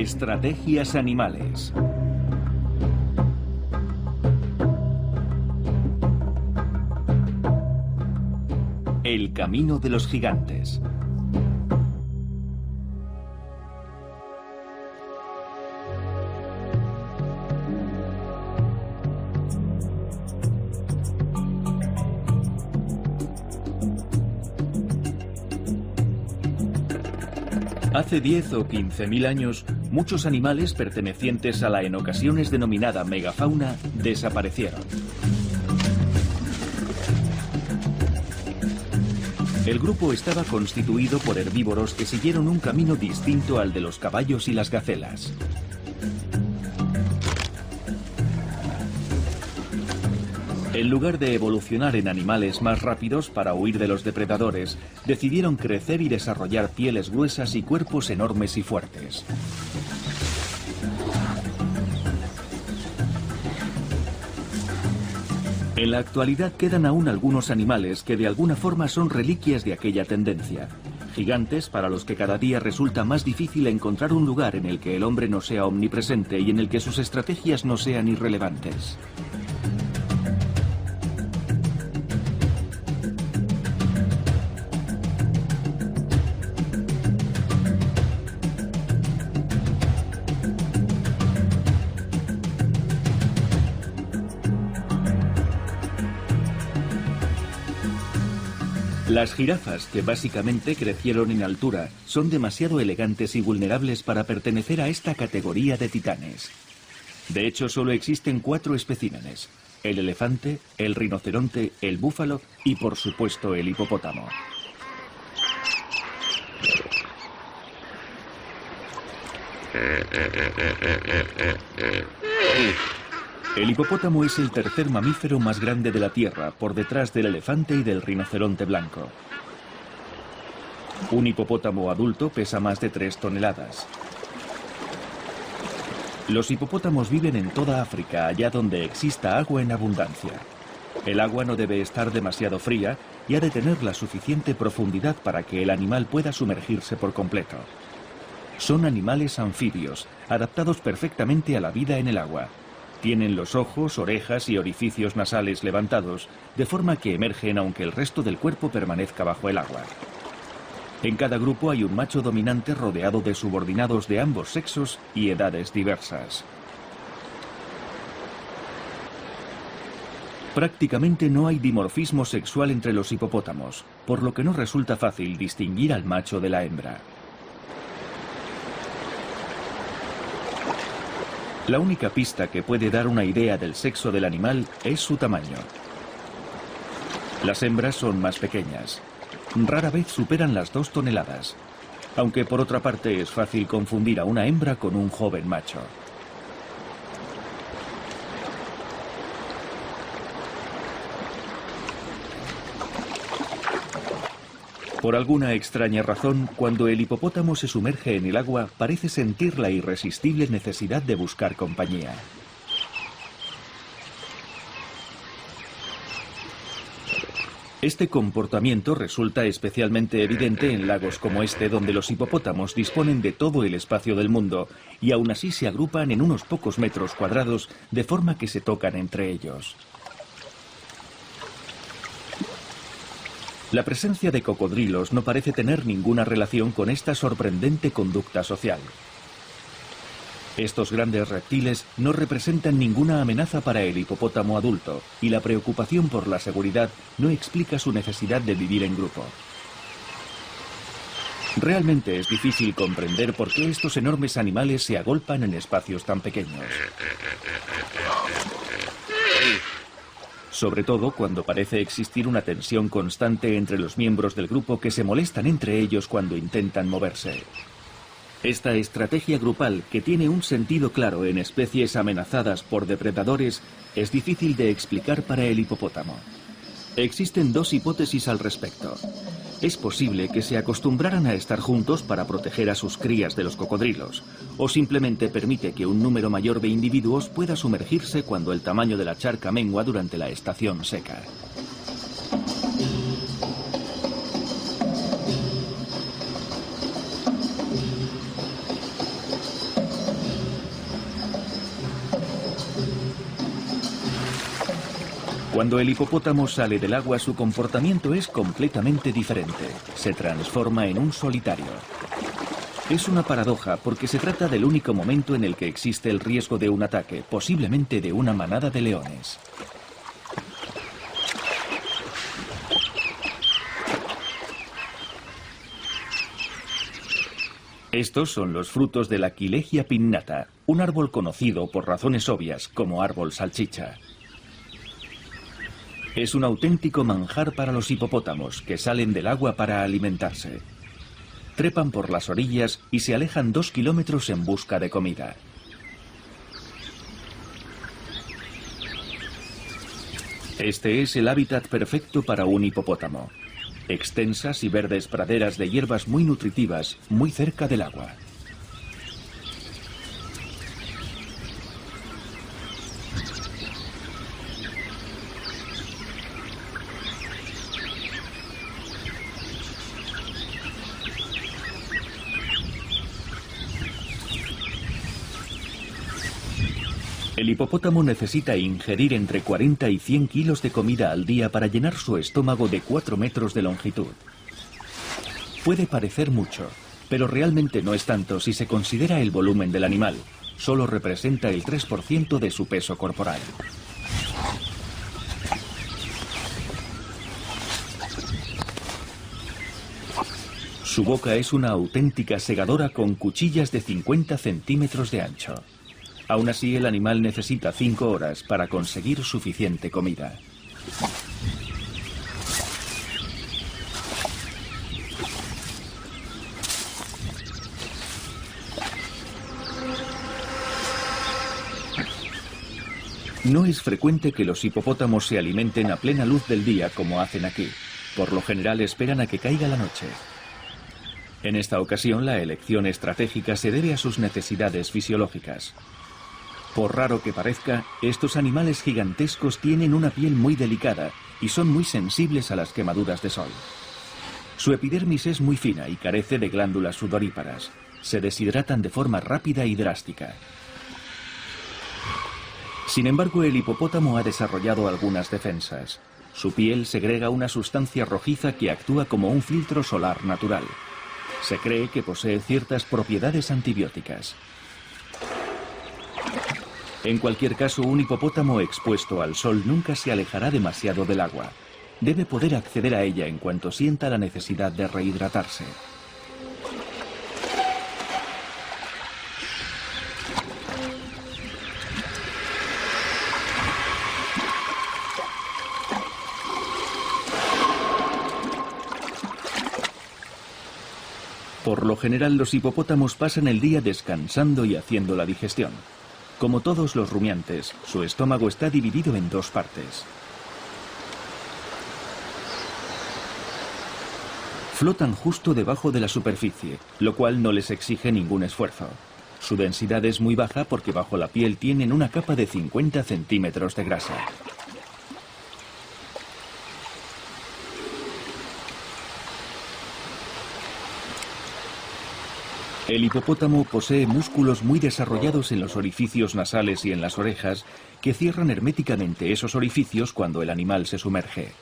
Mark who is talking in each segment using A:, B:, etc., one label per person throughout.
A: Estrategias animales. El camino de los gigantes. Hace 10 o 15.000 años, muchos animales pertenecientes a la en ocasiones denominada megafauna desaparecieron. El grupo estaba constituido por herbívoros que siguieron un camino distinto al de los caballos y las gacelas. En lugar de evolucionar en animales más rápidos para huir de los depredadores, decidieron crecer y desarrollar pieles gruesas y cuerpos enormes y fuertes. En la actualidad quedan aún algunos animales que de alguna forma son reliquias de aquella tendencia. Gigantes para los que cada día resulta más difícil encontrar un lugar en el que el hombre no sea omnipresente y en el que sus estrategias no sean irrelevantes. Las jirafas, que básicamente crecieron en altura, son demasiado elegantes y vulnerables para pertenecer a esta categoría de titanes. De hecho, solo existen 4 especímenes: el elefante, el rinoceronte, el búfalo y, por supuesto, el hipopótamo. El hipopótamo es el tercer mamífero más grande de la Tierra, por detrás del elefante y del rinoceronte blanco. Un hipopótamo adulto pesa más de 3 toneladas. Los hipopótamos viven en toda África, allá donde exista agua en abundancia. El agua no debe estar demasiado fría y ha de tener la suficiente profundidad para que el animal pueda sumergirse por completo. Son animales anfibios, adaptados perfectamente a la vida en el agua. Tienen los ojos, orejas y orificios nasales levantados, de forma que emergen aunque el resto del cuerpo permanezca bajo el agua. En cada grupo hay un macho dominante rodeado de subordinados de ambos sexos y edades diversas. Prácticamente no hay dimorfismo sexual entre los hipopótamos, por lo que no resulta fácil distinguir al macho de la hembra. La única pista que puede dar una idea del sexo del animal es su tamaño. Las hembras son más pequeñas. Rara vez superan las 2 toneladas, aunque por otra parte es fácil confundir a una hembra con un joven macho. Por alguna extraña razón, cuando el hipopótamo se sumerge en el agua, parece sentir la irresistible necesidad de buscar compañía. Este comportamiento resulta especialmente evidente en lagos como este, donde los hipopótamos disponen de todo el espacio del mundo y aún así se agrupan en unos pocos metros cuadrados, de forma que se tocan entre ellos. La presencia de cocodrilos no parece tener ninguna relación con esta sorprendente conducta social. Estos grandes reptiles no representan ninguna amenaza para el hipopótamo adulto, y la preocupación por la seguridad no explica su necesidad de vivir en grupo. Realmente es difícil comprender por qué estos enormes animales se agolpan en espacios tan pequeños. Sobre todo cuando parece existir una tensión constante entre los miembros del grupo que se molestan entre ellos cuando intentan moverse. Esta estrategia grupal, que tiene un sentido claro en especies amenazadas por depredadores, es difícil de explicar para el hipopótamo. Existen 2 hipótesis al respecto. Es posible que se acostumbraran a estar juntos para proteger a sus crías de los cocodrilos, o simplemente permite que un número mayor de individuos pueda sumergirse cuando el tamaño de la charca mengua durante la estación seca. Cuando el hipopótamo sale del agua, su comportamiento es completamente diferente. Se transforma en un solitario. Es una paradoja porque se trata del único momento en el que existe el riesgo de un ataque, posiblemente de una manada de leones. Estos son los frutos de la Aquilegia pinnata, un árbol conocido por razones obvias como árbol salchicha. Es un auténtico manjar para los hipopótamos que salen del agua para alimentarse. Trepan por las orillas y se alejan 2 kilómetros en busca de comida. Este es el hábitat perfecto para un hipopótamo. Extensas y verdes praderas de hierbas muy nutritivas, muy cerca del agua. El hipopótamo necesita ingerir entre 40 y 100 kilos de comida al día para llenar su estómago de 4 metros de longitud. Puede parecer mucho, pero realmente no es tanto si se considera el volumen del animal. Solo representa el 3% de su peso corporal. Su boca es una auténtica segadora con cuchillas de 50 centímetros de ancho. Aún así, el animal necesita 5 horas para conseguir suficiente comida. No es frecuente que los hipopótamos se alimenten a plena luz del día como hacen aquí. Por lo general esperan a que caiga la noche. En esta ocasión, la elección estratégica se debe a sus necesidades fisiológicas. Por raro que parezca, estos animales gigantescos tienen una piel muy delicada y son muy sensibles a las quemaduras de sol. Su epidermis es muy fina y carece de glándulas sudoríparas. Se deshidratan de forma rápida y drástica. Sin embargo, el hipopótamo ha desarrollado algunas defensas. Su piel segrega una sustancia rojiza que actúa como un filtro solar natural. Se cree que posee ciertas propiedades antibióticas. En cualquier caso, un hipopótamo expuesto al sol nunca se alejará demasiado del agua. Debe poder acceder a ella en cuanto sienta la necesidad de rehidratarse. Por lo general, los hipopótamos pasan el día descansando y haciendo la digestión. Como todos los rumiantes, su estómago está dividido en 2 partes. Flotan justo debajo de la superficie, lo cual no les exige ningún esfuerzo. Su densidad es muy baja porque bajo la piel tienen una capa de 50 centímetros de grasa. El hipopótamo posee músculos muy desarrollados en los orificios nasales y en las orejas que cierran herméticamente esos orificios cuando el animal se sumerge.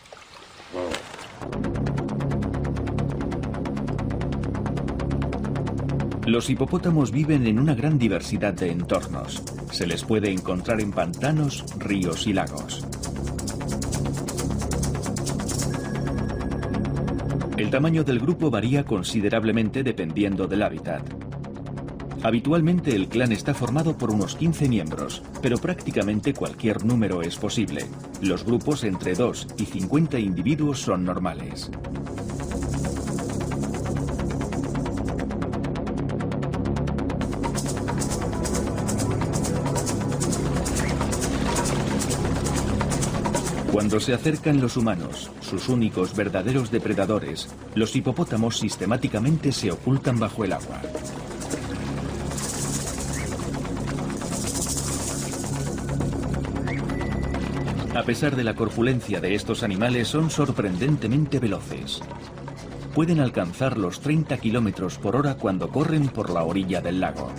A: Los hipopótamos viven en una gran diversidad de entornos. Se les puede encontrar en pantanos, ríos y lagos. El tamaño del grupo varía considerablemente dependiendo del hábitat. Habitualmente el clan está formado por unos 15 miembros, pero prácticamente cualquier número es posible. Los grupos entre 2 y 50 individuos son normales. Cuando se acercan los humanos, sus únicos verdaderos depredadores, los hipopótamos sistemáticamente se ocultan bajo el agua. A pesar de la corpulencia de estos animales, son sorprendentemente veloces. Pueden alcanzar los 30 kilómetros por hora cuando corren por la orilla del lago.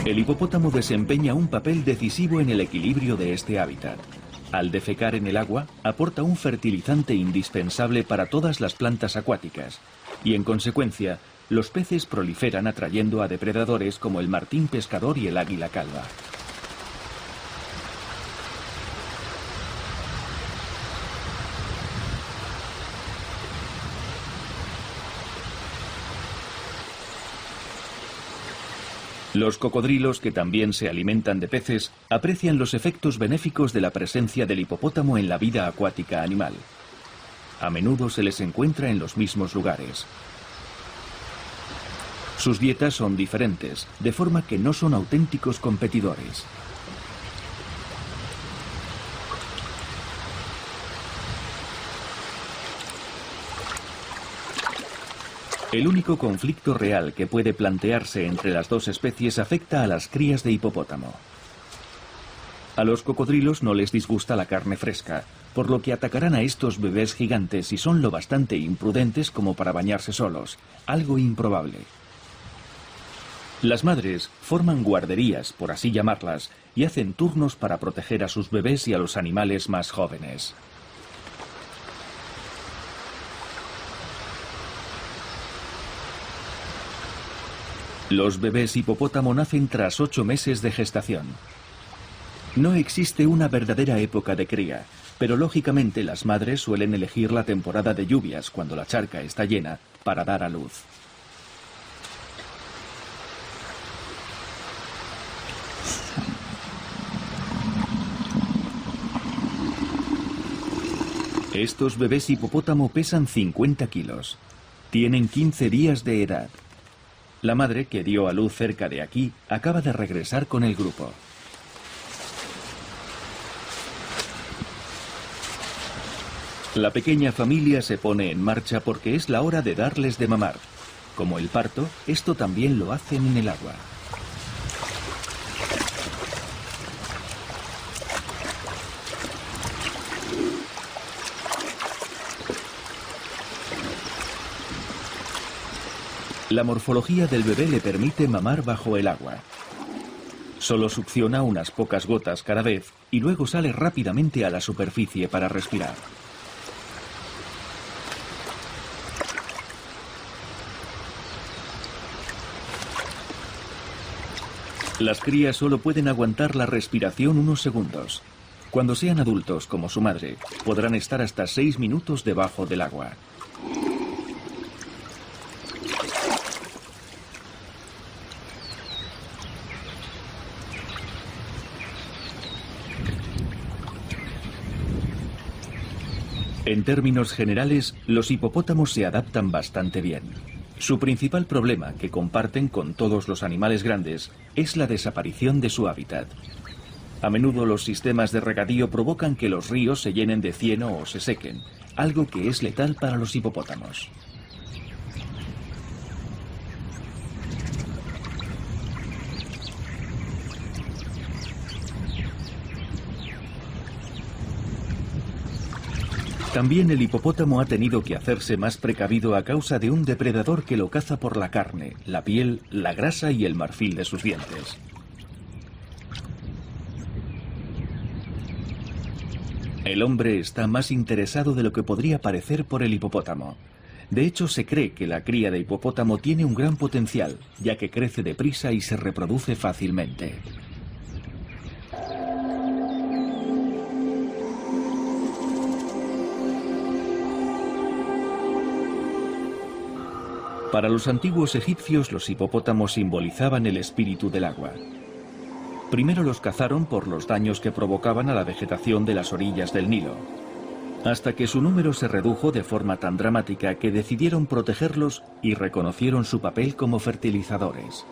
A: El hipopótamo desempeña un papel decisivo en el equilibrio de este hábitat. Al defecar en el agua, aporta un fertilizante indispensable para todas las plantas acuáticas, y en consecuencia, los peces proliferan atrayendo a depredadores como el martín pescador y el águila calva. Los cocodrilos, que también se alimentan de peces, aprecian los efectos benéficos de la presencia del hipopótamo en la vida acuática animal. A menudo se les encuentra en los mismos lugares. Sus dietas son diferentes, de forma que no son auténticos competidores. El único conflicto real que puede plantearse entre las dos especies afecta a las crías de hipopótamo. A los cocodrilos no les disgusta la carne fresca, por lo que atacarán a estos bebés gigantes si son lo bastante imprudentes como para bañarse solos, algo improbable. Las madres forman guarderías, por así llamarlas, y hacen turnos para proteger a sus bebés y a los animales más jóvenes. Los bebés hipopótamo nacen tras 8 meses de gestación. No existe una verdadera época de cría, pero lógicamente las madres suelen elegir la temporada de lluvias, cuando la charca está llena, para dar a luz. Estos bebés hipopótamo pesan 50 kilos. Tienen 15 días de edad. La madre, que dio a luz cerca de aquí, acaba de regresar con el grupo. La pequeña familia se pone en marcha porque es la hora de darles de mamar. Como el parto, esto también lo hacen en el agua. La morfología del bebé le permite mamar bajo el agua. Solo succiona unas pocas gotas cada vez y luego sale rápidamente a la superficie para respirar. Las crías solo pueden aguantar la respiración unos segundos. Cuando sean adultos, como su madre, podrán estar hasta 6 minutos debajo del agua. En términos generales, los hipopótamos se adaptan bastante bien. Su principal problema, que comparten con todos los animales grandes, es la desaparición de su hábitat. A menudo los sistemas de regadío provocan que los ríos se llenen de cieno o se sequen, algo que es letal para los hipopótamos. También el hipopótamo ha tenido que hacerse más precavido a causa de un depredador que lo caza por la carne, la piel, la grasa y el marfil de sus dientes. El hombre está más interesado de lo que podría parecer por el hipopótamo. De hecho, se cree que la cría de hipopótamo tiene un gran potencial, ya que crece deprisa y se reproduce fácilmente. Para los antiguos egipcios, los hipopótamos simbolizaban el espíritu del agua. Primero los cazaron por los daños que provocaban a la vegetación de las orillas del Nilo, hasta que su número se redujo de forma tan dramática que decidieron protegerlos y reconocieron su papel como fertilizadores.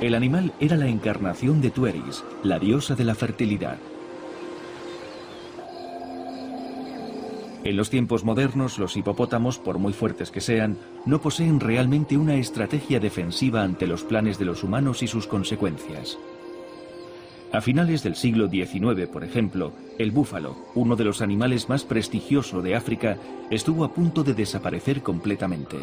A: El animal era la encarnación de Tueris, la diosa de la fertilidad. En los tiempos modernos, los hipopótamos, por muy fuertes que sean, no poseen realmente una estrategia defensiva ante los planes de los humanos y sus consecuencias. A finales del siglo XIX, por ejemplo, el búfalo, uno de los animales más prestigiosos de África, estuvo a punto de desaparecer completamente.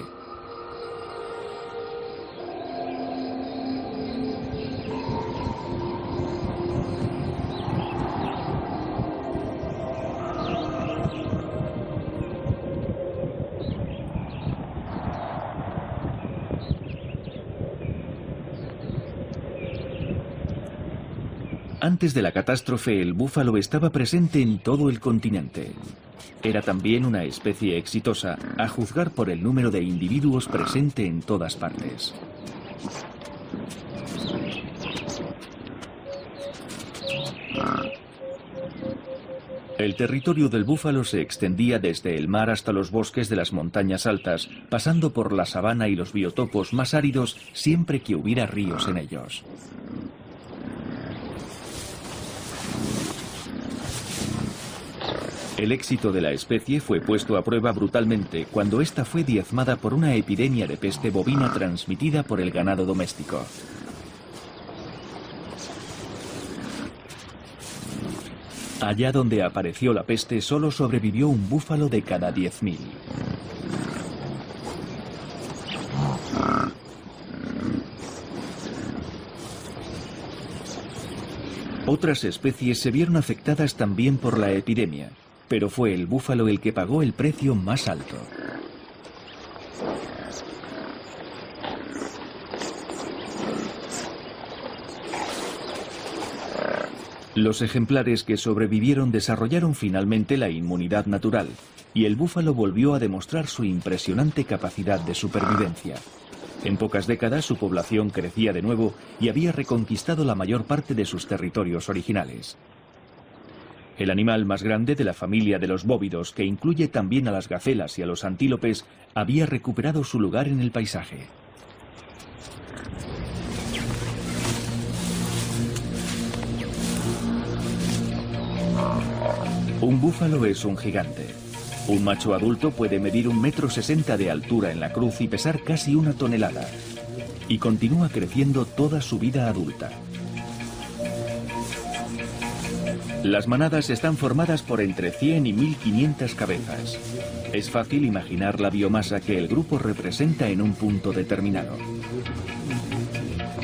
A: Antes de la catástrofe, el búfalo estaba presente en todo el continente. Era también una especie exitosa, a juzgar por el número de individuos presente en todas partes. El territorio del búfalo se extendía desde el mar hasta los bosques de las montañas altas, pasando por la sabana y los biotopos más áridos siempre que hubiera ríos en ellos. El éxito de la especie fue puesto a prueba brutalmente cuando ésta fue diezmada por una epidemia de peste bovina transmitida por el ganado doméstico. Allá donde apareció la peste solo sobrevivió un búfalo de cada 10.000. Otras especies se vieron afectadas también por la epidemia, pero fue el búfalo el que pagó el precio más alto. Los ejemplares que sobrevivieron desarrollaron finalmente la inmunidad natural, y el búfalo volvió a demostrar su impresionante capacidad de supervivencia. En pocas décadas su población crecía de nuevo y había reconquistado la mayor parte de sus territorios originales. El animal más grande de la familia de los bóvidos, que incluye también a las gacelas y a los antílopes, había recuperado su lugar en el paisaje. Un búfalo es un gigante. Un macho adulto puede medir 1,60 m de altura en la cruz y pesar casi 1 tonelada. Y continúa creciendo toda su vida adulta. Las manadas están formadas por entre 100 y 1.500 cabezas. Es fácil imaginar la biomasa que el grupo representa en un punto determinado.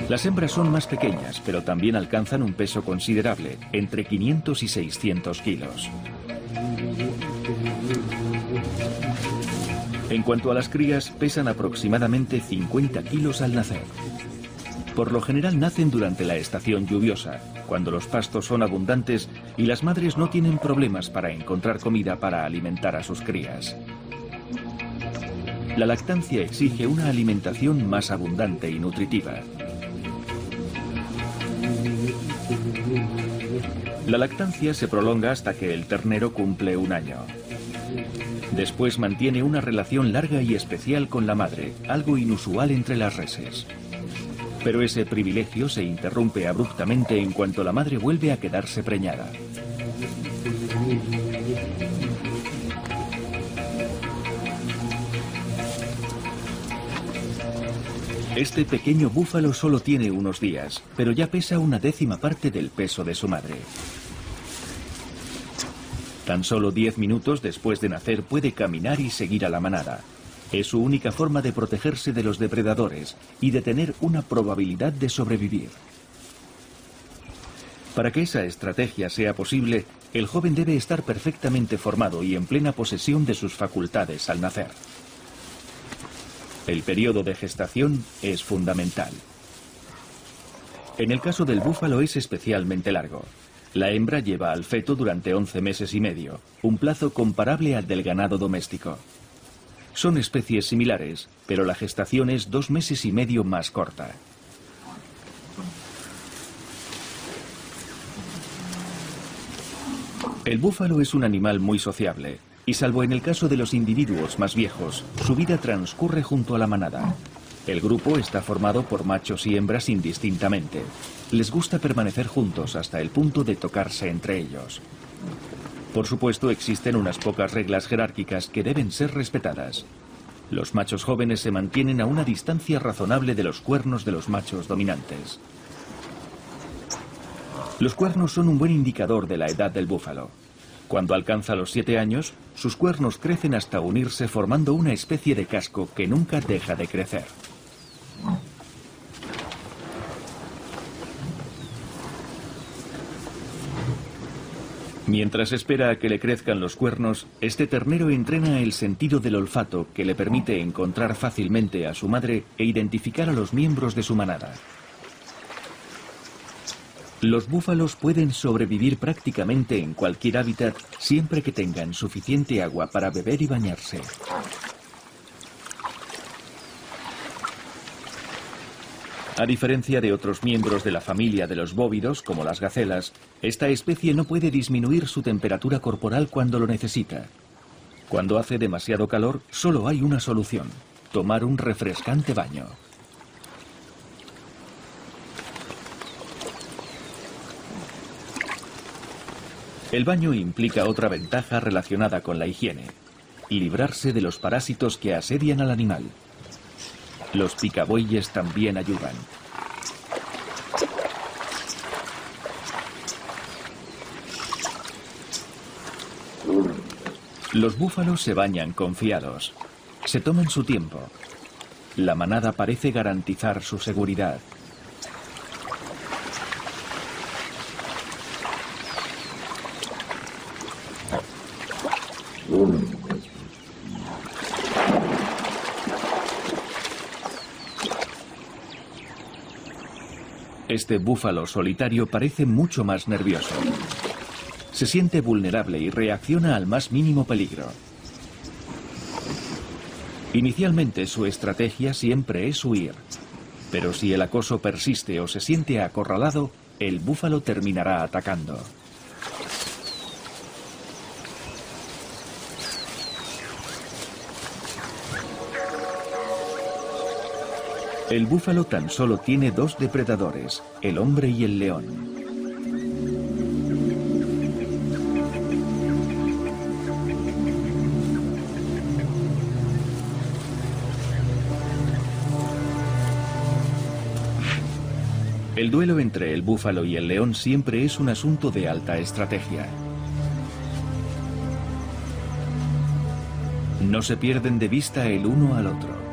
A: Las hembras son más pequeñas, pero también alcanzan un peso considerable, entre 500 y 600 kilos. En cuanto a las crías, pesan aproximadamente 50 kilos al nacer. Por lo general nacen durante la estación lluviosa, cuando los pastos son abundantes y las madres no tienen problemas para encontrar comida para alimentar a sus crías. La lactancia exige una alimentación más abundante y nutritiva. La lactancia se prolonga hasta que el ternero cumple 1 año. Después mantiene una relación larga y especial con la madre, algo inusual entre las reses. Pero ese privilegio se interrumpe abruptamente en cuanto la madre vuelve a quedarse preñada. Este pequeño búfalo solo tiene unos días, pero ya pesa 1/10 parte del peso de su madre. Tan solo 10 minutos después de nacer puede caminar y seguir a la manada. Es su única forma de protegerse de los depredadores y de tener una probabilidad de sobrevivir. Para que esa estrategia sea posible, el joven debe estar perfectamente formado y en plena posesión de sus facultades al nacer. El periodo de gestación es fundamental. En el caso del búfalo es especialmente largo. La hembra lleva al feto durante 11 meses y medio, un plazo comparable al del ganado doméstico. Son especies similares, pero la gestación es 2 meses y medio más corta. El búfalo es un animal muy sociable, y salvo en el caso de los individuos más viejos, su vida transcurre junto a la manada. El grupo está formado por machos y hembras indistintamente. Les gusta permanecer juntos hasta el punto de tocarse entre ellos. Por supuesto, existen unas pocas reglas jerárquicas que deben ser respetadas. Los machos jóvenes se mantienen a una distancia razonable de los cuernos de los machos dominantes. Los cuernos son un buen indicador de la edad del búfalo. Cuando alcanza los 7 años, sus cuernos crecen hasta unirse formando una especie de casco que nunca deja de crecer. Mientras espera a que le crezcan los cuernos, este ternero entrena el sentido del olfato que le permite encontrar fácilmente a su madre e identificar a los miembros de su manada. Los búfalos pueden sobrevivir prácticamente en cualquier hábitat siempre que tengan suficiente agua para beber y bañarse. A diferencia de otros miembros de la familia de los bóvidos, como las gacelas, esta especie no puede disminuir su temperatura corporal cuando lo necesita. Cuando hace demasiado calor, solo hay una solución: tomar un refrescante baño. El baño implica otra ventaja relacionada con la higiene: librarse de los parásitos que asedian al animal. Los picabueyes también ayudan. Los búfalos se bañan confiados. Se toman su tiempo. La manada parece garantizar su seguridad. Este búfalo solitario parece mucho más nervioso. Se siente vulnerable y reacciona al más mínimo peligro. Inicialmente su estrategia siempre es huir, pero si el acoso persiste o se siente acorralado, el búfalo terminará atacando. El búfalo tan solo tiene dos depredadores, el hombre y el león. El duelo entre el búfalo y el león siempre es un asunto de alta estrategia. No se pierden de vista el uno al otro.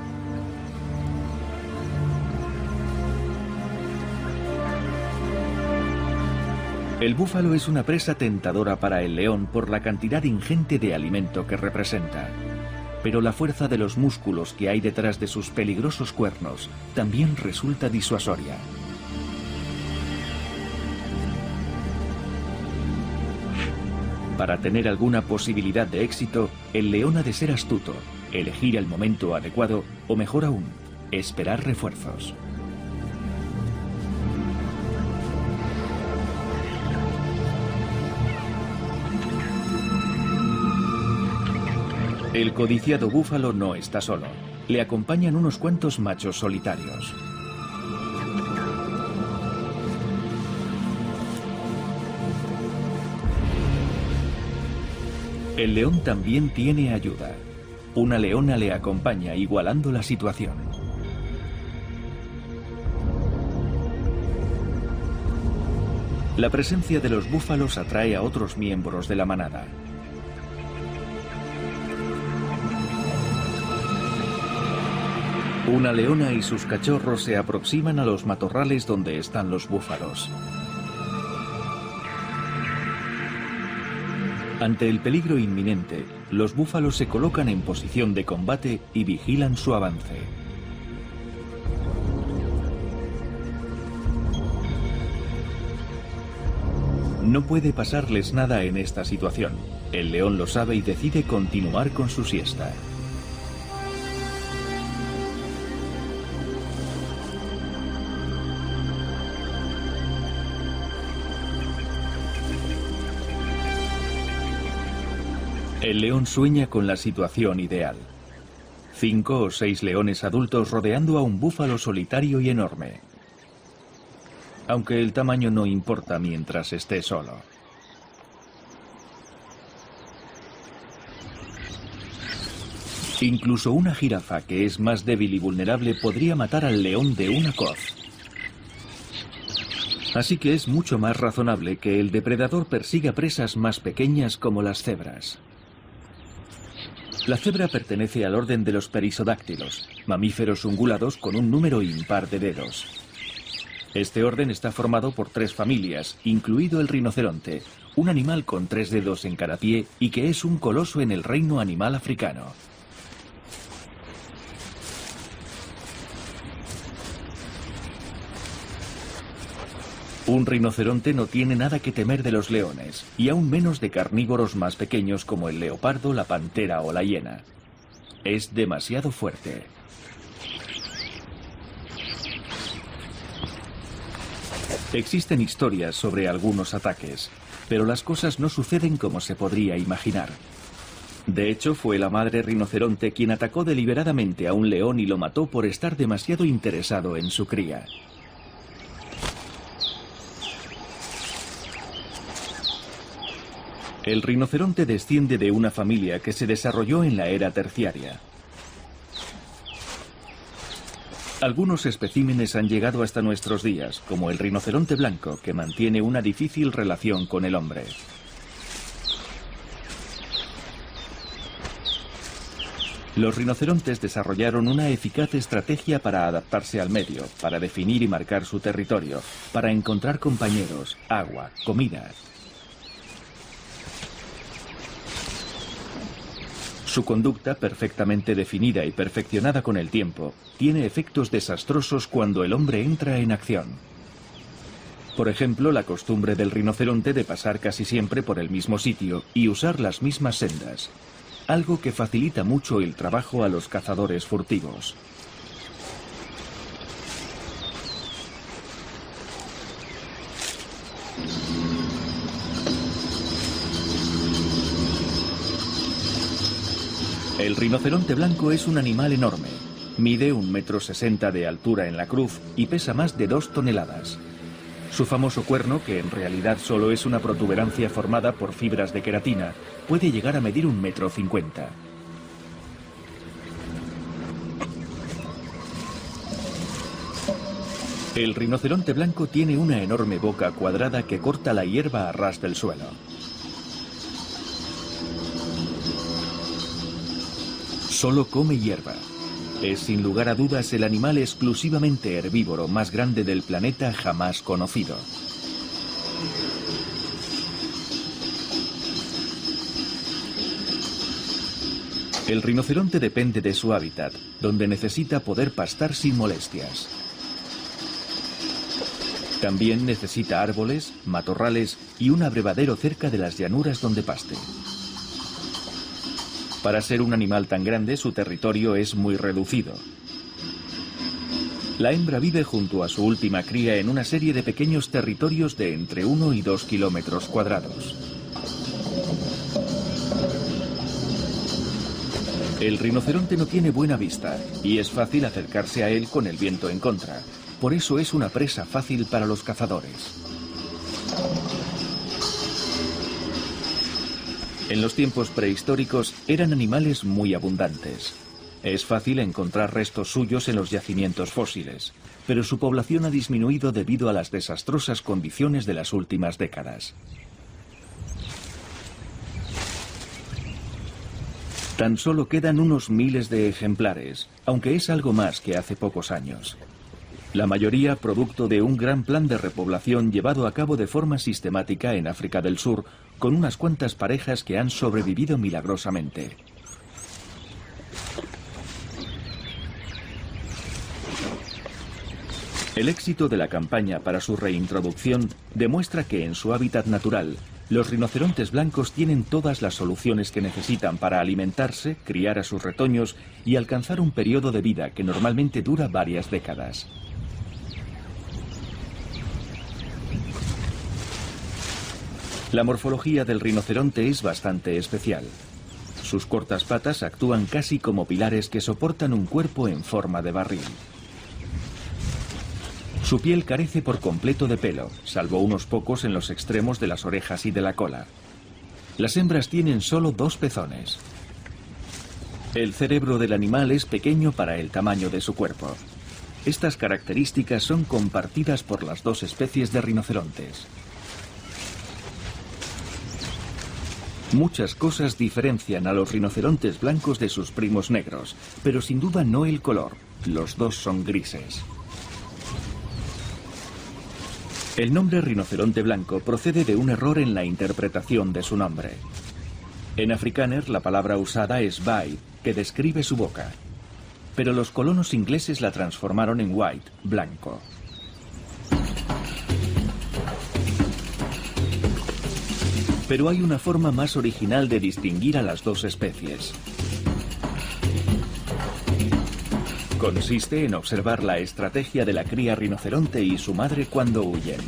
A: El búfalo es una presa tentadora para el león por la cantidad ingente de alimento que representa. Pero la fuerza de los músculos que hay detrás de sus peligrosos cuernos también resulta disuasoria. Para tener alguna posibilidad de éxito, el león ha de ser astuto, elegir el momento adecuado o, mejor aún, esperar refuerzos. El codiciado búfalo no está solo. Le acompañan unos cuantos machos solitarios. El león también tiene ayuda. Una leona le acompaña, igualando la situación. La presencia de los búfalos atrae a otros miembros de la manada. Una leona y sus cachorros se aproximan a los matorrales donde están los búfalos. Ante el peligro inminente, los búfalos se colocan en posición de combate y vigilan su avance. No puede pasarles nada en esta situación. El león lo sabe y decide continuar con su siesta. El león sueña con la situación ideal. 5 o 6 leones adultos rodeando a un búfalo solitario y enorme. Aunque el tamaño no importa mientras esté solo. Incluso una jirafa, que es más débil y vulnerable, podría matar al león de una coz. Así que es mucho más razonable que el depredador persiga presas más pequeñas como las cebras. La cebra pertenece al orden de los perisodáctilos, mamíferos ungulados con un número impar de dedos. Este orden está formado por 3 familias, incluido el rinoceronte, un animal con 3 dedos en cada pie y que es un coloso en el reino animal africano. Un rinoceronte no tiene nada que temer de los leones, y aún menos de carnívoros más pequeños como el leopardo, la pantera o la hiena. Es demasiado fuerte. Existen historias sobre algunos ataques, pero las cosas no suceden como se podría imaginar. De hecho, fue la madre rinoceronte quien atacó deliberadamente a un león y lo mató por estar demasiado interesado en su cría. El rinoceronte desciende de una familia que se desarrolló en la era terciaria. Algunos especímenes han llegado hasta nuestros días, como el rinoceronte blanco, que mantiene una difícil relación con el hombre. Los rinocerontes desarrollaron una eficaz estrategia para adaptarse al medio, para definir y marcar su territorio, para encontrar compañeros, agua, comida. Su conducta, perfectamente definida y perfeccionada con el tiempo, tiene efectos desastrosos cuando el hombre entra en acción. Por ejemplo, la costumbre del rinoceronte de pasar casi siempre por el mismo sitio y usar las mismas sendas, algo que facilita mucho el trabajo a los cazadores furtivos. El rinoceronte blanco es un animal enorme. Mide 1,60 m de altura en la cruz y pesa más de 2 toneladas. Su famoso cuerno, que en realidad solo es una protuberancia formada por fibras de queratina, puede llegar a medir 1,50 m. El rinoceronte blanco tiene una enorme boca cuadrada que corta la hierba a ras del suelo. Solo come hierba. Es sin lugar a dudas el animal exclusivamente herbívoro más grande del planeta jamás conocido. El rinoceronte depende de su hábitat, donde necesita poder pastar sin molestias. También necesita árboles, matorrales y un abrevadero cerca de las llanuras donde paste. Para ser un animal tan grande, su territorio es muy reducido. La hembra vive junto a su última cría en una serie de pequeños territorios de entre 1 y 2 kilómetros cuadrados. El rinoceronte no tiene buena vista y es fácil acercarse a él con el viento en contra. Por eso es una presa fácil para los cazadores. En los tiempos prehistóricos eran animales muy abundantes. Es fácil encontrar restos suyos en los yacimientos fósiles, pero su población ha disminuido debido a las desastrosas condiciones de las últimas décadas. Tan solo quedan unos miles de ejemplares, aunque es algo más que hace pocos años. La mayoría producto de un gran plan de repoblación llevado a cabo de forma sistemática en África del Sur, con unas cuantas parejas que han sobrevivido milagrosamente. El éxito de la campaña para su reintroducción demuestra que en su hábitat natural, los rinocerontes blancos tienen todas las soluciones que necesitan para alimentarse, criar a sus retoños y alcanzar un periodo de vida que normalmente dura varias décadas. La morfología del rinoceronte es bastante especial. Sus cortas patas actúan casi como pilares que soportan un cuerpo en forma de barril. Su piel carece por completo de pelo, salvo unos pocos en los extremos de las orejas y de la cola. Las hembras tienen solo 2 pezones. El cerebro del animal es pequeño para el tamaño de su cuerpo. Estas características son compartidas por las 2 especies de rinocerontes. Muchas cosas diferencian a los rinocerontes blancos de sus primos negros, pero sin duda no el color. Los dos son grises. El nombre rinoceronte blanco procede de un error en la interpretación de su nombre. En Afrikaner la palabra usada es bai, que describe su boca. Pero los colonos ingleses la transformaron en white, blanco. Pero hay una forma más original de distinguir a las dos especies. Consiste en observar la estrategia de la cría rinoceronte y su madre cuando huyen.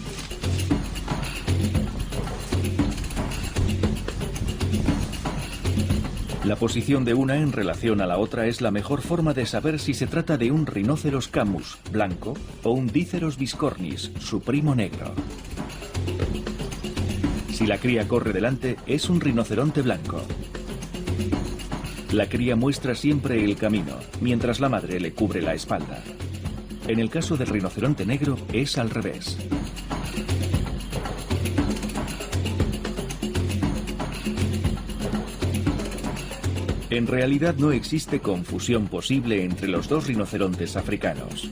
A: La posición de una en relación a la otra es la mejor forma de saber si se trata de un Rhinoceros camus blanco o un Díceros biscornis, su primo negro. Si la cría corre delante, es un rinoceronte blanco. La cría muestra siempre el camino, mientras la madre le cubre la espalda. En el caso del rinoceronte negro, es al revés. En realidad no existe confusión posible entre los dos rinocerontes africanos.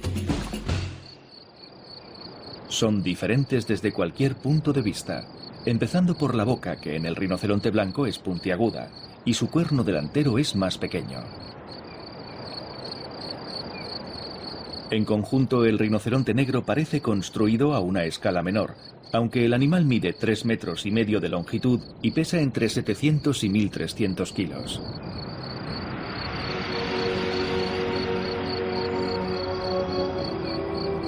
A: Son diferentes desde cualquier punto de vista, empezando por la boca, que en el rinoceronte blanco es puntiaguda, y su cuerno delantero es más pequeño. En conjunto, el rinoceronte negro parece construido a una escala menor, aunque el animal mide 3,5 metros de longitud y pesa entre 700 y 1.300 kilos.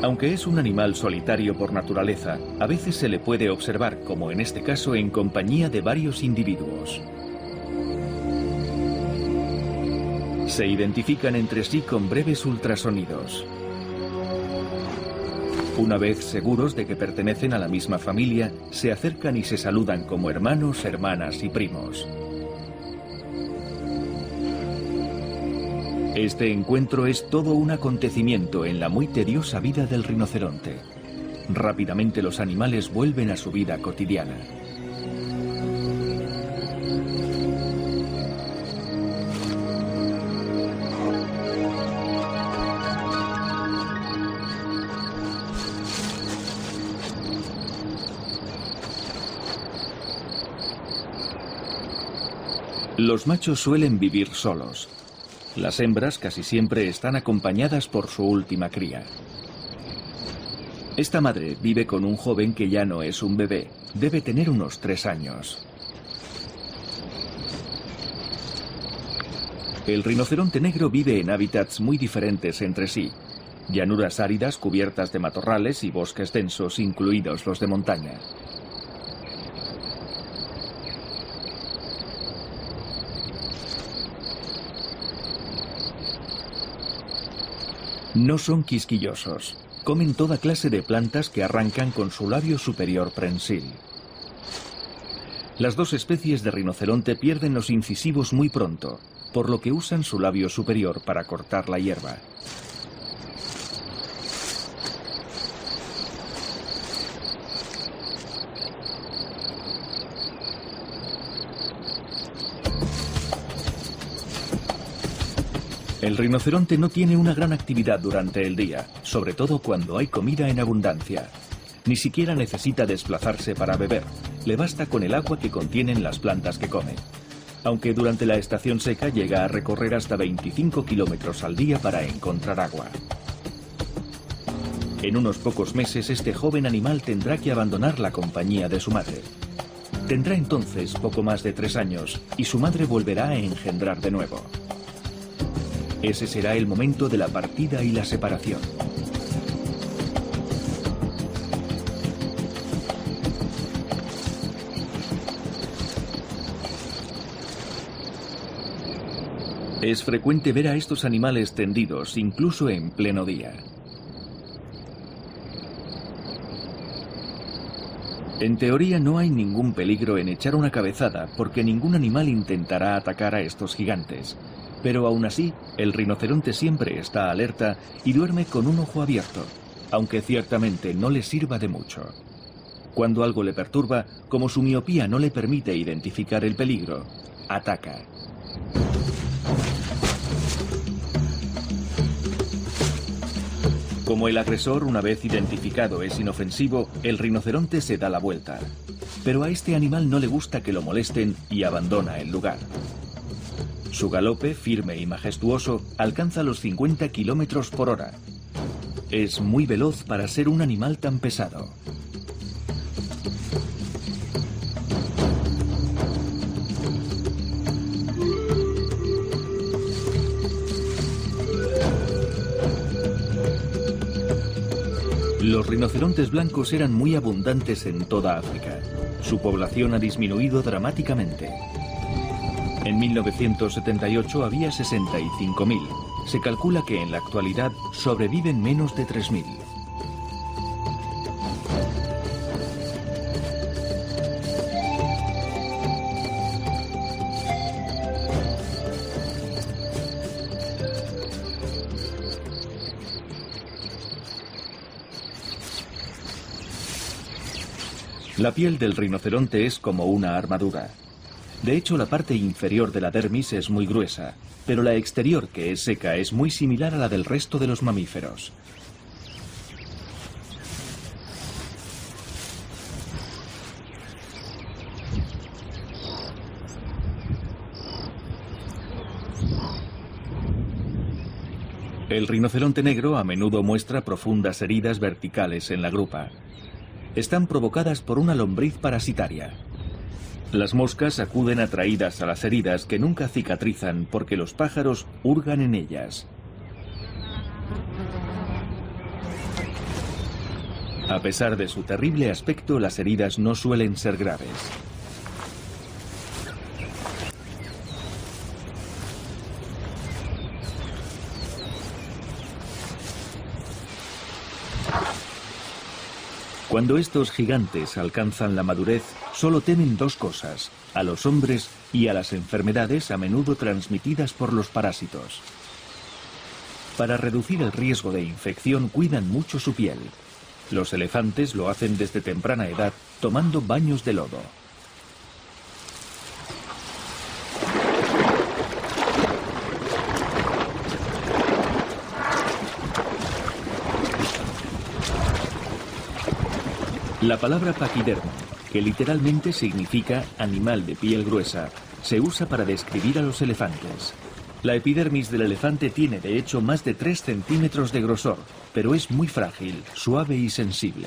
A: Aunque es un animal solitario por naturaleza, a veces se le puede observar, como en este caso, en compañía de varios individuos. Se identifican entre sí con breves ultrasonidos. Una vez seguros de que pertenecen a la misma familia, se acercan y se saludan como hermanos, hermanas y primos. Este encuentro es todo un acontecimiento en la muy tediosa vida del rinoceronte. Rápidamente los animales vuelven a su vida cotidiana. Los machos suelen vivir solos. Las hembras casi siempre están acompañadas por su última cría. Esta madre vive con un joven que ya no es un bebé, debe tener unos 3 años. El rinoceronte negro vive en hábitats muy diferentes entre sí. Llanuras áridas cubiertas de matorrales y bosques densos, incluidos los de montaña. No son quisquillosos. Comen toda clase de plantas que arrancan con su labio superior prensil. Las dos especies de rinoceronte pierden los incisivos muy pronto, por lo que usan su labio superior para cortar la hierba. El rinoceronte no tiene una gran actividad durante el día, sobre todo cuando hay comida en abundancia. Ni siquiera necesita desplazarse para beber, le basta con el agua que contienen las plantas que come. Aunque durante la estación seca llega a recorrer hasta 25 kilómetros al día para encontrar agua. En unos pocos meses este joven animal tendrá que abandonar la compañía de su madre. Tendrá entonces poco más de 3 años y su madre volverá a engendrar de nuevo. Ese será el momento de la partida y la separación. Es frecuente ver a estos animales tendidos, incluso en pleno día. En teoría no hay ningún peligro en echar una cabezada, porque ningún animal intentará atacar a estos gigantes. Pero aún así, el rinoceronte siempre está alerta y duerme con un ojo abierto, aunque ciertamente no le sirva de mucho. Cuando algo le perturba, como su miopía no le permite identificar el peligro, ataca. Como el agresor, una vez identificado, es inofensivo, el rinoceronte se da la vuelta. Pero a este animal no le gusta que lo molesten y abandona el lugar. Su galope, firme y majestuoso, alcanza los 50 kilómetros por hora. Es muy veloz para ser un animal tan pesado. Los rinocerontes blancos eran muy abundantes en toda África. Su población ha disminuido dramáticamente. En 1978 había 65.000. Se calcula que en la actualidad sobreviven menos de 3.000. La piel del rinoceronte es como una armadura. De hecho, la parte inferior de la dermis es muy gruesa, pero la exterior, que es seca, es muy similar a la del resto de los mamíferos. El rinoceronte negro a menudo muestra profundas heridas verticales en la grupa. Están provocadas por una lombriz parasitaria. Las moscas acuden atraídas a las heridas que nunca cicatrizan porque los pájaros hurgan en ellas. A pesar de su terrible aspecto, las heridas no suelen ser graves. Cuando estos gigantes alcanzan la madurez, solo temen dos cosas: a los hombres y a las enfermedades a menudo transmitidas por los parásitos. Para reducir el riesgo de infección cuidan mucho su piel. Los elefantes lo hacen desde temprana edad tomando baños de lodo. La palabra paquidermo, que literalmente significa animal de piel gruesa, se usa para describir a los elefantes. La epidermis del elefante tiene de hecho más de 3 centímetros de grosor, pero es muy frágil, suave y sensible.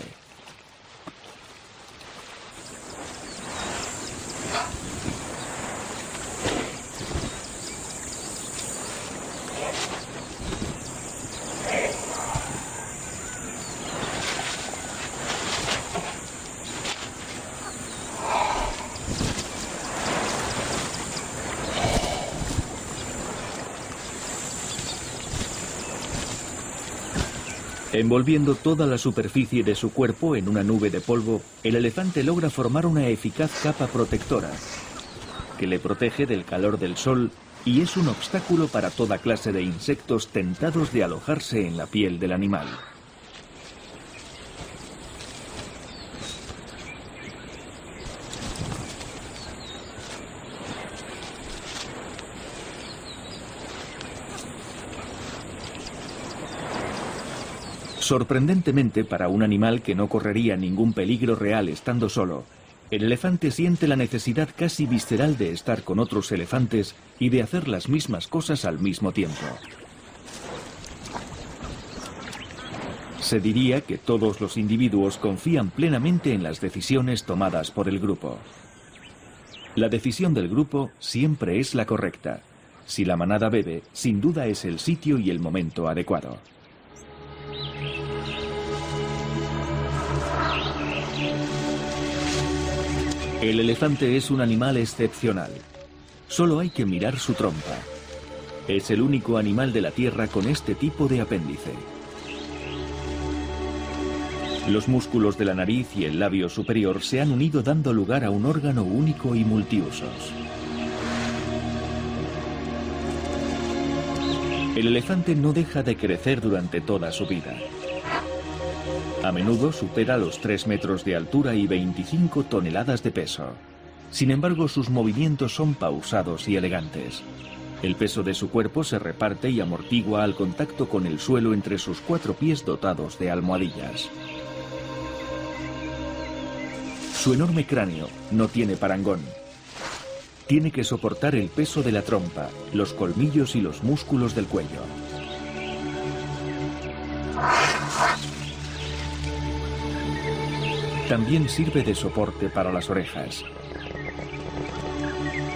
A: Envolviendo toda la superficie de su cuerpo en una nube de polvo, el elefante logra formar una eficaz capa protectora que le protege del calor del sol y es un obstáculo para toda clase de insectos tentados de alojarse en la piel del animal. Sorprendentemente, para un animal que no correría ningún peligro real estando solo, el elefante siente la necesidad casi visceral de estar con otros elefantes y de hacer las mismas cosas al mismo tiempo. Se diría que todos los individuos confían plenamente en las decisiones tomadas por el grupo. La decisión del grupo siempre es la correcta. Si la manada bebe, sin duda es el sitio y el momento adecuado. El elefante es un animal excepcional. Solo hay que mirar su trompa. Es el único animal de la Tierra con este tipo de apéndice. Los músculos de la nariz y el labio superior se han unido dando lugar a un órgano único y multiusos. El elefante no deja de crecer durante toda su vida. A menudo supera los 3 metros de altura y 25 toneladas de peso. Sin embargo, sus movimientos son pausados y elegantes. El peso de su cuerpo se reparte y amortigua al contacto con el suelo entre sus 4 pies dotados de almohadillas. Su enorme cráneo no tiene parangón. Tiene que soportar el peso de la trompa, los colmillos y los músculos del cuello. También sirve de soporte para las orejas.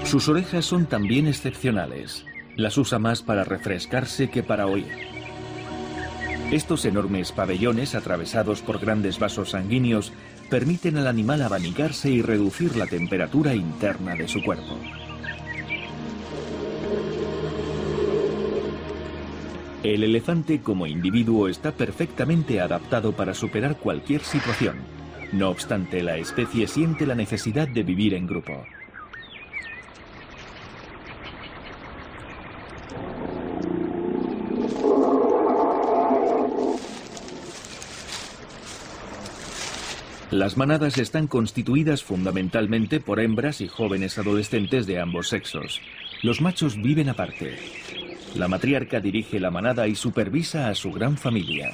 A: Sus orejas son también excepcionales. Las usa más para refrescarse que para oír. Estos enormes pabellones, atravesados por grandes vasos sanguíneos, permiten al animal abanicarse y reducir la temperatura interna de su cuerpo. El elefante como individuo está perfectamente adaptado para superar cualquier situación. No obstante, la especie siente la necesidad de vivir en grupo. Las manadas están constituidas fundamentalmente por hembras y jóvenes adolescentes de ambos sexos. Los machos viven aparte. La matriarca dirige la manada y supervisa a su gran familia.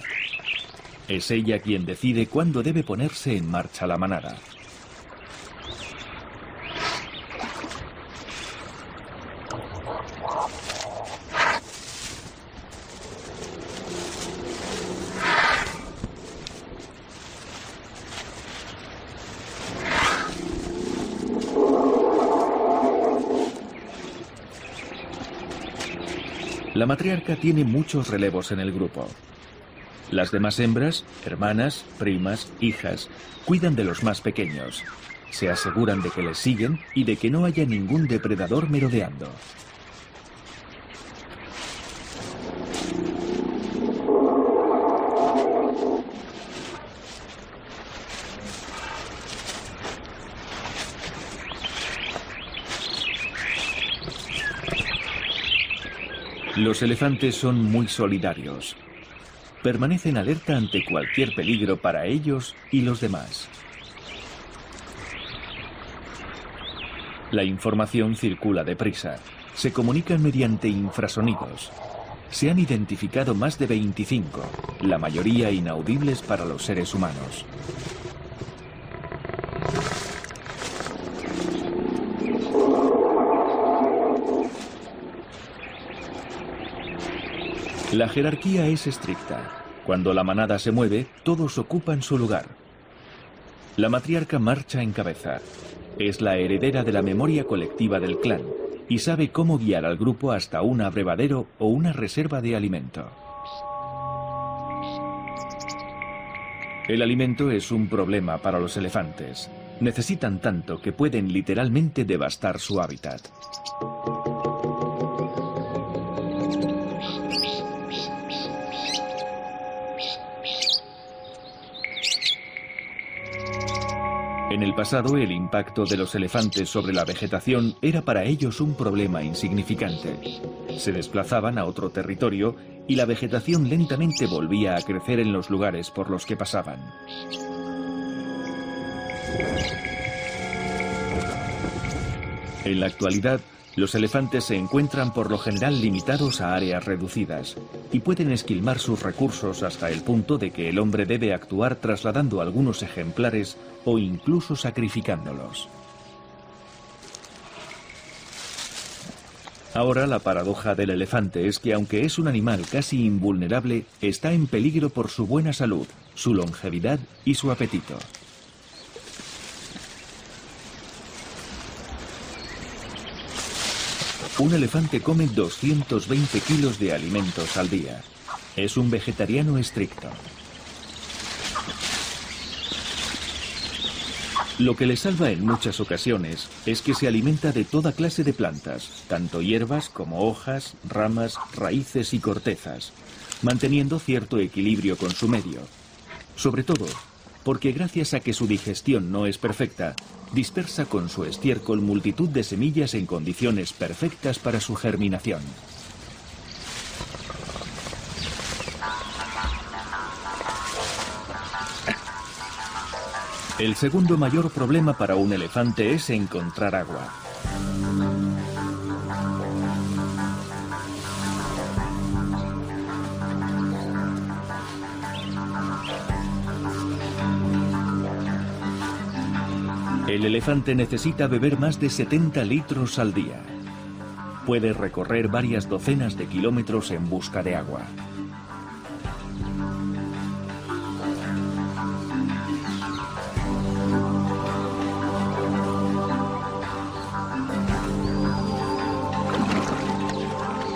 A: Es ella quien decide cuándo debe ponerse en marcha la manada. La matriarca tiene muchos relevos en el grupo. Las demás hembras, hermanas, primas, hijas, cuidan de los más pequeños. Se aseguran de que les siguen y de que no haya ningún depredador merodeando. Los elefantes son muy solidarios. Permanecen alerta ante cualquier peligro para ellos y los demás. La información circula deprisa. Se comunican mediante infrasonidos. Se han identificado más de 25, la mayoría inaudibles para los seres humanos. La jerarquía es estricta. Cuando la manada se mueve, todos ocupan su lugar. La matriarca marcha en cabeza. Es la heredera de la memoria colectiva del clan y sabe cómo guiar al grupo hasta un abrevadero o una reserva de alimento. El alimento es un problema para los elefantes. Necesitan tanto que pueden literalmente devastar su hábitat. En el pasado, el impacto de los elefantes sobre la vegetación era para ellos un problema insignificante. Se desplazaban a otro territorio y la vegetación lentamente volvía a crecer en los lugares por los que pasaban. En la actualidad, los elefantes se encuentran por lo general limitados a áreas reducidas y pueden esquilmar sus recursos hasta el punto de que el hombre debe actuar trasladando algunos ejemplares o incluso sacrificándolos. Ahora la paradoja del elefante es que aunque es un animal casi invulnerable, está en peligro por su buena salud, su longevidad y su apetito. Un elefante come 220 kilos de alimentos al día. Es un vegetariano estricto. Lo que le salva en muchas ocasiones es que se alimenta de toda clase de plantas, tanto hierbas como hojas, ramas, raíces y cortezas, manteniendo cierto equilibrio con su medio. Sobre todo, porque gracias a que su digestión no es perfecta, dispersa con su estiércol multitud de semillas en condiciones perfectas para su germinación. El segundo mayor problema para un elefante es encontrar agua. El elefante necesita beber más de 70 litros al día. Puede recorrer varias docenas de kilómetros en busca de agua.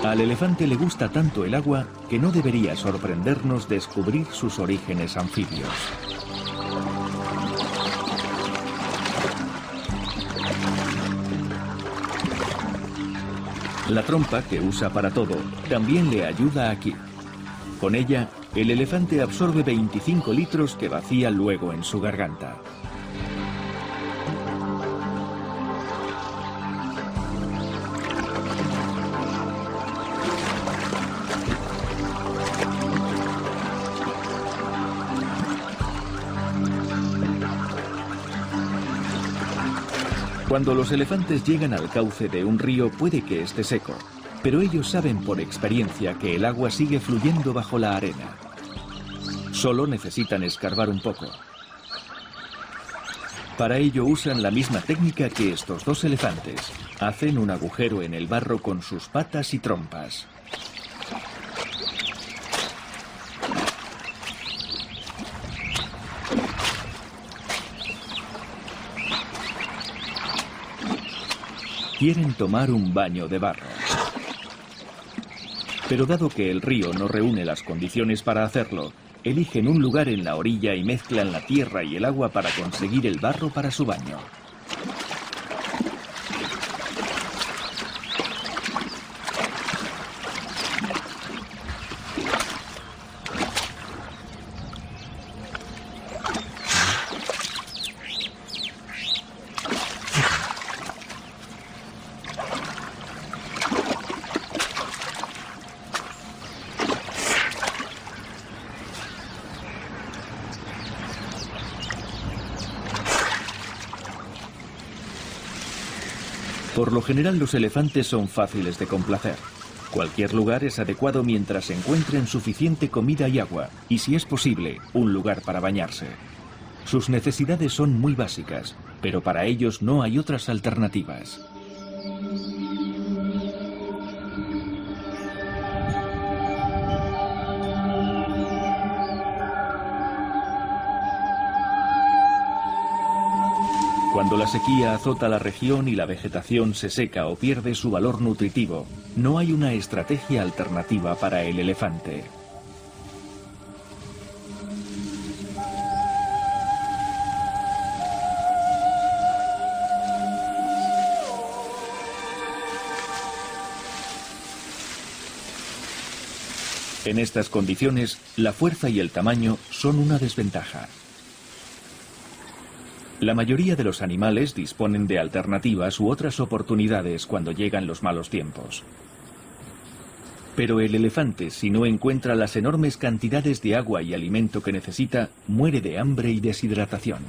A: Al elefante le gusta tanto el agua que no debería sorprendernos descubrir sus orígenes anfibios. La trompa, que usa para todo, también le ayuda aquí. Con ella, el elefante absorbe 25 litros que vacía luego en su garganta. Cuando los elefantes llegan al cauce de un río puede que esté seco, pero ellos saben por experiencia que el agua sigue fluyendo bajo la arena. Solo necesitan escarbar un poco. Para ello usan la misma técnica que estos dos elefantes. Hacen un agujero en el barro con sus patas y trompas. Quieren tomar un baño de barro. Pero dado que el río no reúne las condiciones para hacerlo, eligen un lugar en la orilla y mezclan la tierra y el agua para conseguir el barro para su baño. Por lo general los elefantes son fáciles de complacer. Cualquier lugar es adecuado mientras encuentren suficiente comida y agua, y si es posible, un lugar para bañarse. Sus necesidades son muy básicas, pero para ellos no hay otras alternativas. Cuando la sequía azota la región y la vegetación se seca o pierde su valor nutritivo, no hay una estrategia alternativa para el elefante. En estas condiciones, la fuerza y el tamaño son una desventaja. La mayoría de los animales disponen de alternativas u otras oportunidades cuando llegan los malos tiempos. Pero el elefante, si no encuentra las enormes cantidades de agua y alimento que necesita, muere de hambre y deshidratación.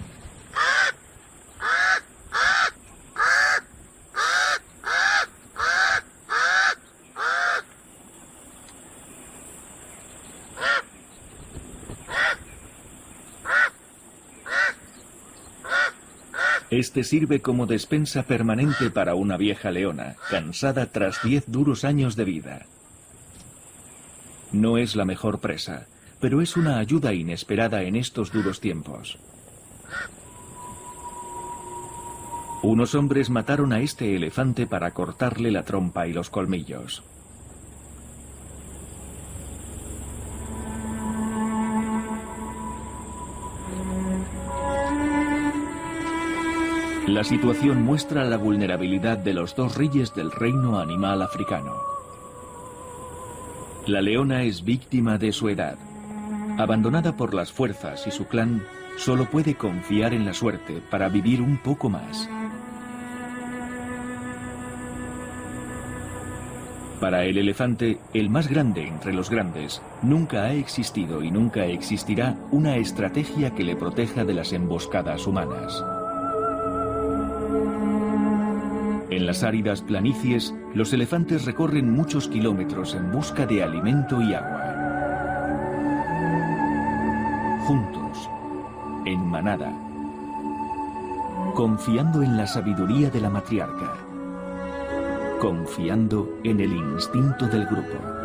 A: Este sirve como despensa permanente para una vieja leona, cansada tras 10 duros años de vida. No es la mejor presa, pero es una ayuda inesperada en estos duros tiempos. Unos hombres mataron a este elefante para cortarle la trompa y los colmillos. La situación muestra la vulnerabilidad de los dos reyes del reino animal africano. La leona es víctima de su edad. Abandonada por las fuerzas y su clan, solo puede confiar en la suerte para vivir un poco más. Para el elefante, el más grande entre los grandes, nunca ha existido y nunca existirá una estrategia que le proteja de las emboscadas humanas. En las áridas planicies, los elefantes recorren muchos kilómetros en busca de alimento y agua. Juntos, en manada, confiando en la sabiduría de la matriarca, confiando en el instinto del grupo.